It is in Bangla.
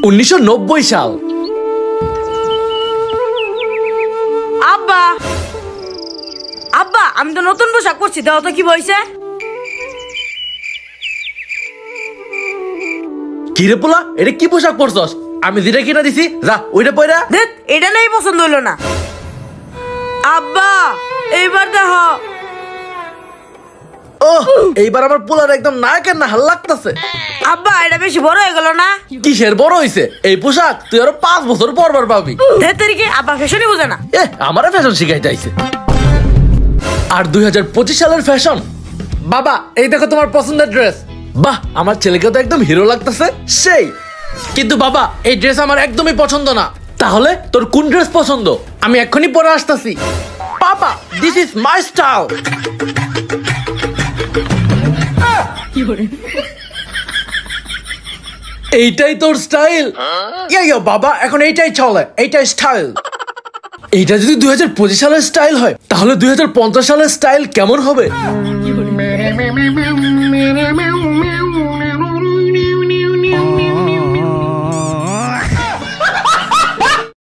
1990 সাল। আব্বা আব্বা আমি তো নতুন পোশাক পরছি, দাও তো কি বইছে। কি রে পোলা, এটা কি পোশাক পরছস? আমি যেটা কিনা দিছি যা ওইটা পয়রা। দেখ এটা নাই পছন্দ হইলো না। আব্বা এইবার দেখো। ও এইবার আমার পোলার একদম নায়কের না হাল লাগতেছে। আব্বা এটা বেশি বড় হয়ে গেল না? কিসের বড় হইছে? এই পোশাক তুই আরো 5 বছর পর পাবি। কি আব্বা ফ্যাশনই বুঝে না। আমারে ফ্যাশন শিখাইতে আইছে। আর 2025 সালের ফ্যাশন। বাবা এই দেখো তোমার পছন্দের ড্রেস। বাহ, আমার ছেলেকে তো একদম হিরো লাগতেছে সেই। কিন্তু বাবা এই ড্রেস আমার একদমই পছন্দ না। তাহলে তোর কোন ড্রেস পছন্দ? আমি এক্ষুনি পরে আসতেছি। বাবা দিস ইজ মাই স্টাইল। এইটাই তোর স্টাইল? ইয়া বাবা এখন এইটাই চলে, এইটাই স্টাইল। এইটা যদি 2025 সালের স্টাইল হয় তাহলে 2050 সালের স্টাইল কেমন হবে?